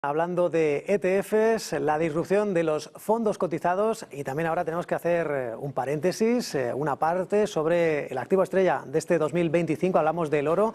Hablando de ETFs, la disrupción de los fondos cotizados y también ahora tenemos que hacer un paréntesis, una parte sobre el activo estrella de este 2025. Hablamos del oro,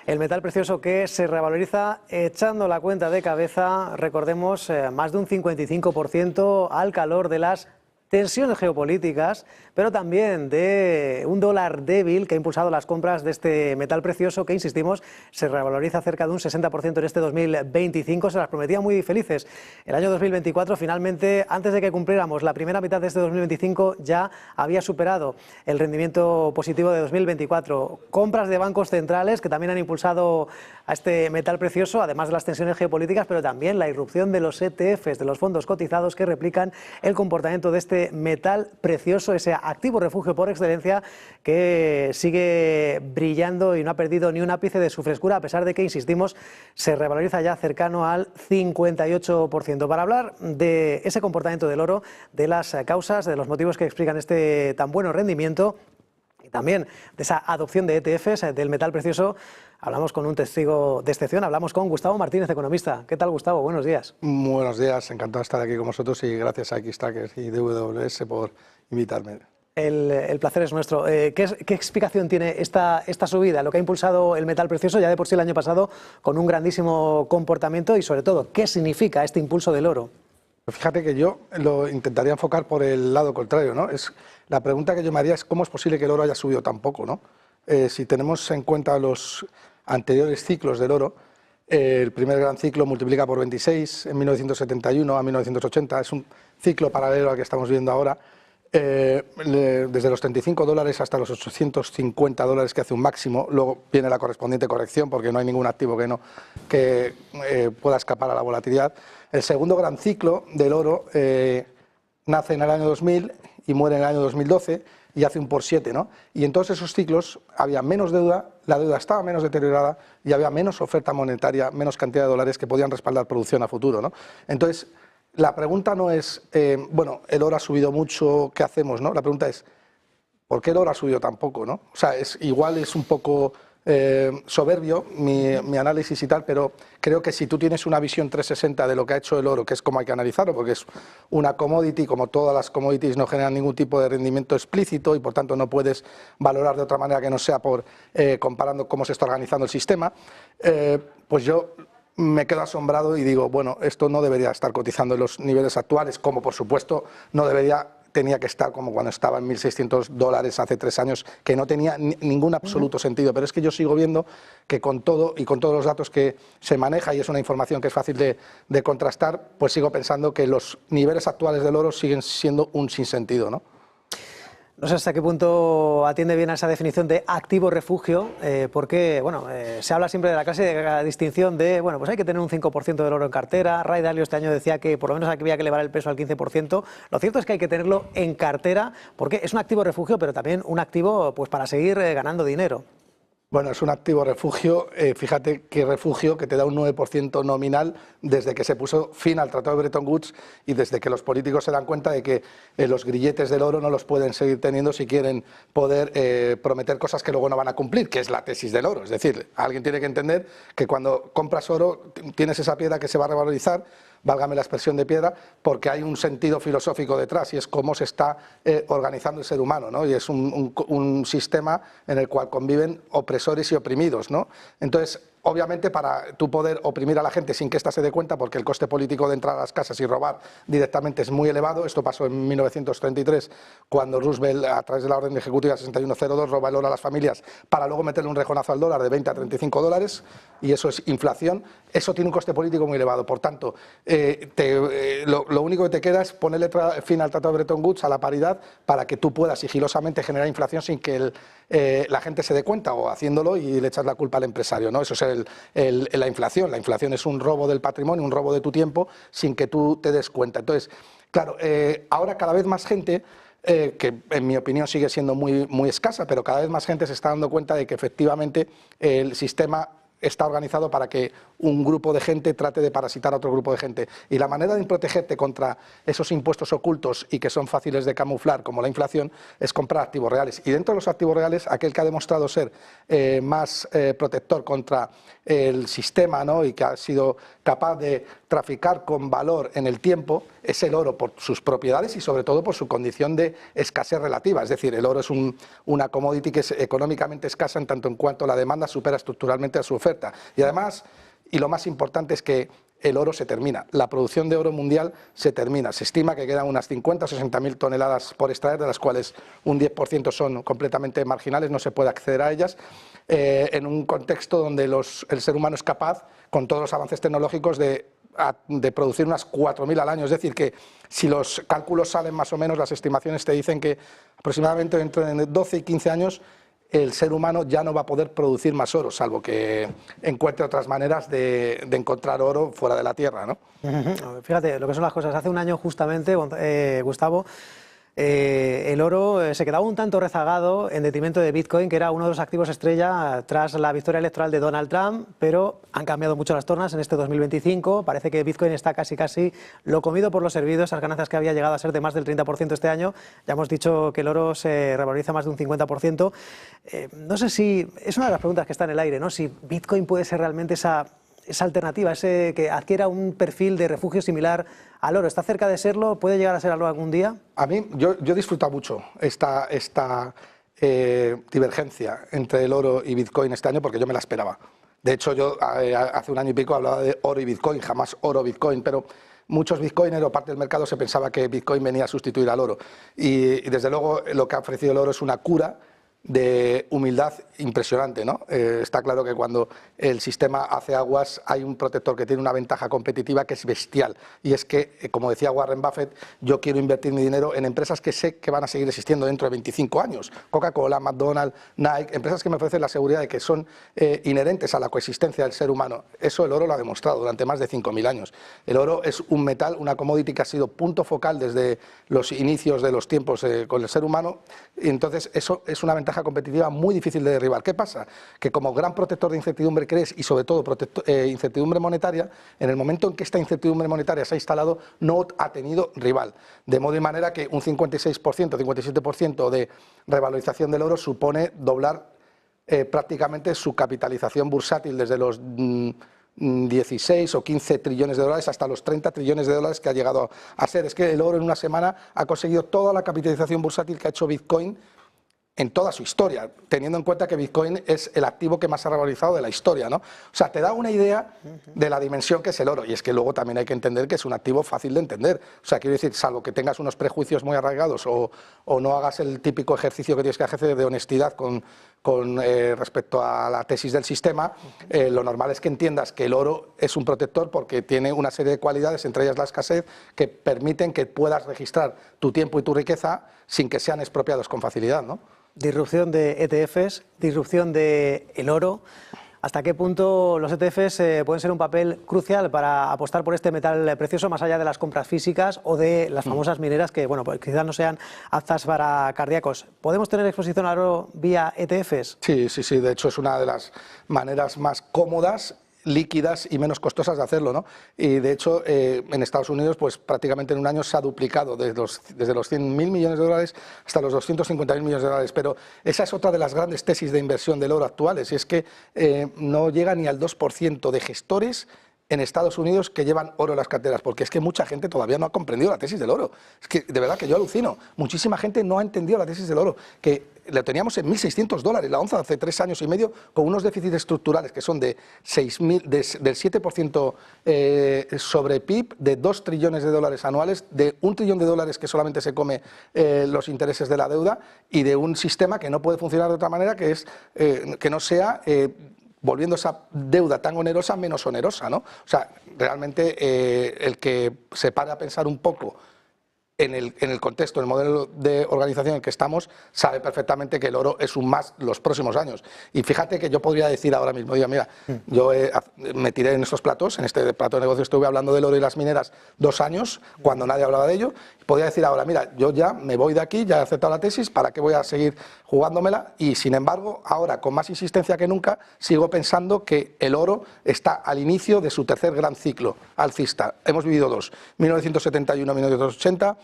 el metal precioso que se revaloriza echando la cuenta de cabeza, recordemos, más de un 55% al calor de las tensiones geopolíticas, pero también de un dólar débil que ha impulsado las compras de este metal precioso que, insistimos, se revaloriza cerca de un 60% en este 2025. Se las prometía muy felices. El año 2024, finalmente, antes de que cumpliéramos la primera mitad de este 2025, ya había superado el rendimiento positivo de 2024. Compras de bancos centrales que también han impulsado a este metal precioso, además de las tensiones geopolíticas, pero también la irrupción de los ETFs, de los fondos cotizados que replican el comportamiento de este metal precioso, ese activo refugio por excelencia que sigue brillando y no ha perdido ni un ápice de su frescura, a pesar de que, insistimos, se revaloriza ya cercano al 58%. Para hablar de ese comportamiento del oro, de las causas, de los motivos que explican este tan bueno rendimiento, y también de esa adopción de ETFs, del metal precioso, hablamos con un testigo de excepción, hablamos con Gustavo Martínez, economista. ¿Qué tal, Gustavo? Buenos días. Muy buenos días, encantado de estar aquí con vosotros y gracias a Xtrackers y DWS por invitarme. El placer es nuestro. ¿Qué explicación tiene esta subida, lo que ha impulsado el metal precioso ya de por sí el año pasado con un grandísimo comportamiento y, sobre todo, qué significa este impulso del oro? Fíjate que yo lo intentaría enfocar por el lado contrario, ¿no? La pregunta que yo me haría es cómo es posible que el oro haya subido tan poco, ¿no? Si tenemos en cuenta los anteriores ciclos del oro, el primer gran ciclo multiplica por 26 en 1971 a 1980, es un ciclo paralelo al que estamos viendo ahora, desde los $35 hasta los $850 que hace un máximo. Luego viene la correspondiente corrección porque no hay ningún activo que pueda escapar a la volatilidad. El segundo gran ciclo del oro nace en el año 2000 y muere en el año 2012 y hace un por 7, ¿no? Y en todos esos ciclos había menos deuda, la deuda estaba menos deteriorada y había menos oferta monetaria, menos cantidad de dólares que podían respaldar producción a futuro, ¿no? Entonces, la pregunta no es, bueno, el oro ha subido mucho, ¿qué hacemos, no? La pregunta es, ¿por qué el oro ha subido tan poco, no? O sea, igual es un poco soberbio mi análisis y tal, pero creo que si tú tienes una visión 360 de lo que ha hecho el oro, que es como hay que analizarlo, porque es una commodity, como todas las commodities no generan ningún tipo de rendimiento explícito y por tanto no puedes valorar de otra manera que no sea por comparando cómo se está organizando el sistema, pues yo me quedo asombrado y digo, bueno, esto no debería estar cotizando en los niveles actuales, como por supuesto tenía que estar como cuando estaba en $1.600 hace 3 años, que no tenía ningún absoluto sentido. Pero es que yo sigo viendo que con todo y con todos los datos que se maneja, y es una información que es fácil de contrastar, pues sigo pensando que los niveles actuales del oro siguen siendo un sinsentido, ¿no? No sé hasta qué punto atiende bien a esa definición de activo refugio, porque bueno, se habla siempre de la clásica distinción de, bueno, pues hay que tener un 5% del oro en cartera. Ray Dalio este año decía que por lo menos había que elevar el peso al 15%. Lo cierto es que hay que tenerlo en cartera porque es un activo refugio, pero también un activo pues para seguir ganando dinero. Bueno, es un activo refugio, fíjate qué refugio que te da un 9% nominal desde que se puso fin al Tratado de Bretton Woods y desde que los políticos se dan cuenta de que los grilletes del oro no los pueden seguir teniendo si quieren poder prometer cosas que luego no van a cumplir, que es la tesis del oro. Es decir, alguien tiene que entender que cuando compras oro tienes esa piedra que se va a revalorizar, válgame la expresión de piedra, porque hay un sentido filosófico detrás y es cómo se está organizando el ser humano, ¿no? Y es un sistema en el cual conviven opresores y oprimidos, ¿no? Entonces, obviamente, para tú poder oprimir a la gente sin que ésta se dé cuenta, porque el coste político de entrar a las casas y robar directamente es muy elevado. Esto pasó en 1933, cuando Roosevelt, a través de la orden ejecutiva 6102, roba el oro a las familias para luego meterle un rejonazo al dólar de 20 a $35, y eso es inflación. Eso tiene un coste político muy elevado. Por tanto, lo único que te queda es ponerle fin al Tratado de Bretton Woods, a la paridad, para que tú puedas sigilosamente generar inflación sin que la gente se dé cuenta, o haciéndolo y le echas la culpa al empresario, ¿no? Eso es la inflación. La inflación es un robo del patrimonio, un robo de tu tiempo sin que tú te des cuenta. Entonces, claro, ahora cada vez más gente, que en mi opinión sigue siendo muy, muy escasa, pero cada vez más gente se está dando cuenta de que efectivamente el sistema está organizado para que un grupo de gente trate de parasitar a otro grupo de gente. Y la manera de protegerte contra esos impuestos ocultos y que son fáciles de camuflar, como la inflación, es comprar activos reales. Y dentro de los activos reales, aquel que ha demostrado ser más protector contra el sistema, ¿no?, y que ha sido capaz de traficar con valor en el tiempo, es el oro, por sus propiedades y sobre todo por su condición de escasez relativa. Es decir, el oro es una commodity que es económicamente escasa en tanto en cuanto la demanda supera estructuralmente a su oferta. Y además, y lo más importante, es que el oro se termina. La producción de oro mundial se termina. Se estima que quedan unas 50 o 60 mil toneladas por extraer, de las cuales un 10% son completamente marginales, no se puede acceder a ellas, en un contexto donde el ser humano es capaz, con todos los avances tecnológicos, de producir unas 4.000 al año. Es decir, que si los cálculos salen más o menos, las estimaciones te dicen que aproximadamente entre 12 y 15 años el ser humano ya no va a poder producir más oro, salvo que encuentre otras maneras de encontrar oro fuera de la Tierra, ¿no? Fíjate lo que son las cosas. Hace un año justamente, Gustavo, el oro se quedaba un tanto rezagado en detrimento de Bitcoin, que era uno de los activos estrella tras la victoria electoral de Donald Trump, pero han cambiado mucho las tornas en este 2025. Parece que Bitcoin está casi lo comido por lo servido. Esas ganancias que había llegado a ser de más del 30% este año, ya hemos dicho que el oro se revaloriza más de un 50%. No sé si, es una de las preguntas que está en el aire, ¿no?, si Bitcoin puede ser realmente esa alternativa, ese que adquiera un perfil de refugio similar al oro. ¿Está cerca de serlo? ¿Puede llegar a ser algo algún día? A mí, yo he disfrutado mucho esta divergencia entre el oro y Bitcoin este año, porque yo me la esperaba. De hecho, yo hace un año y pico hablaba de oro y Bitcoin, jamás oro-Bitcoin, pero muchos bitcoiners o parte del mercado se pensaba que Bitcoin venía a sustituir al oro. Y desde luego lo que ha ofrecido el oro es una cura de humildad impresionante, ¿no? Está claro que cuando el sistema hace aguas hay un protector que tiene una ventaja competitiva que es bestial, y es que, como decía Warren Buffett, yo quiero invertir mi dinero en empresas que sé que van a seguir existiendo dentro de 25 años. Coca-Cola, McDonald's, Nike, empresas que me ofrecen la seguridad de que son inherentes a la coexistencia del ser humano. Eso el oro lo ha demostrado durante más de 5.000 años. El oro es un metal, una commodity que ha sido punto focal desde los inicios de los tiempos con el ser humano, y entonces eso es una ventaja competitiva muy difícil de derribar. ¿Qué pasa? Que como gran protector de incertidumbre que eres, y sobre todo incertidumbre monetaria, en el momento en que esta incertidumbre monetaria se ha instalado, no ha tenido rival. De modo y manera que un 56%, 57% de revalorización del oro supone doblar prácticamente su capitalización bursátil desde los 16 o 15 trillones de dólares hasta los 30 trillones de dólares que ha llegado a ser. Es que el oro en una semana ha conseguido toda la capitalización bursátil que ha hecho Bitcoin en toda su historia, teniendo en cuenta que Bitcoin es el activo que más ha revalorizado de la historia, ¿no? O sea, te da una idea de la dimensión que es el oro, y es que luego también hay que entender que es un activo fácil de entender. O sea, quiero decir, salvo que tengas unos prejuicios muy arraigados o no hagas el típico ejercicio que tienes que hacer de honestidad con respecto a la tesis del sistema, lo normal es que entiendas que el oro es un protector porque tiene una serie de cualidades, entre ellas la escasez, que permiten que puedas registrar tu tiempo y tu riqueza sin que sean expropiados con facilidad, ¿no? Disrupción de ETFs, disrupción del oro. ¿Hasta qué punto los ETFs pueden ser un papel crucial para apostar por este metal precioso, más allá de las compras físicas o de las famosas mineras que, bueno, pues quizás no sean aptas para cardíacos? ¿Podemos tener exposición al oro vía ETFs? Sí. De hecho, es una de las maneras más cómodas, líquidas y menos costosas de hacerlo, ¿no? Y de hecho en Estados Unidos pues prácticamente en un año se ha duplicado desde los 100.000 millones de dólares hasta los 250.000 millones de dólares, pero esa es otra de las grandes tesis de inversión del oro actuales, y es que no llega ni al 2% de gestores en Estados Unidos que llevan oro en las carteras, porque es que mucha gente todavía no ha comprendido la tesis del oro. Es que de verdad que yo alucino, muchísima gente no ha entendido la tesis del oro, que lo teníamos en $1.600 la onza hace 3 años y medio, con unos déficits estructurales que son del 7% sobre PIB, de 2 trillones de dólares anuales, de 1 trillón de dólares que solamente se come los intereses de la deuda, y de un sistema que no puede funcionar de otra manera, que es que no sea volviendo esa deuda tan onerosa menos onerosa, ¿no? O sea, realmente el que se pare a pensar un poco en el contexto, en el modelo de organización en el que estamos, sabe perfectamente que el oro es un más los próximos años. Y fíjate que yo podría decir ahora mismo, diga, mira, yo me tiré en estos platos, en este plato de negocio estuve hablando del oro y las mineras 2 años, cuando nadie hablaba de ello, podría decir ahora, mira, yo ya me voy de aquí, ya he aceptado la tesis, ¿para qué voy a seguir jugándomela? Y sin embargo, ahora con más insistencia que nunca, sigo pensando que el oro está al inicio de su tercer gran ciclo alcista. Hemos vivido dos, 1971-1980,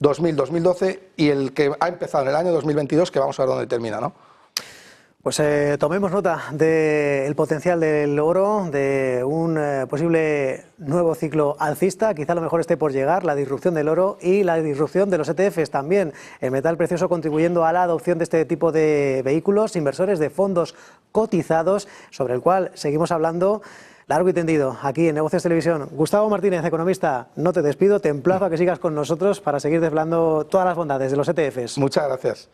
2000-2012 y el que ha empezado en el año 2022, que vamos a ver dónde termina, ¿no? Pues tomemos nota del potencial del oro, de un posible nuevo ciclo alcista, quizá a lo mejor esté por llegar, la disrupción del oro y la disrupción de los ETFs también, el metal precioso contribuyendo a la adopción de este tipo de vehículos, inversores de fondos cotizados, sobre el cual seguimos hablando largo y tendido aquí en Negocios Televisión. Gustavo Martínez, economista, no te despido, te emplazo a que sigas con nosotros para seguir desvelando todas las bondades de los ETFs. Muchas gracias.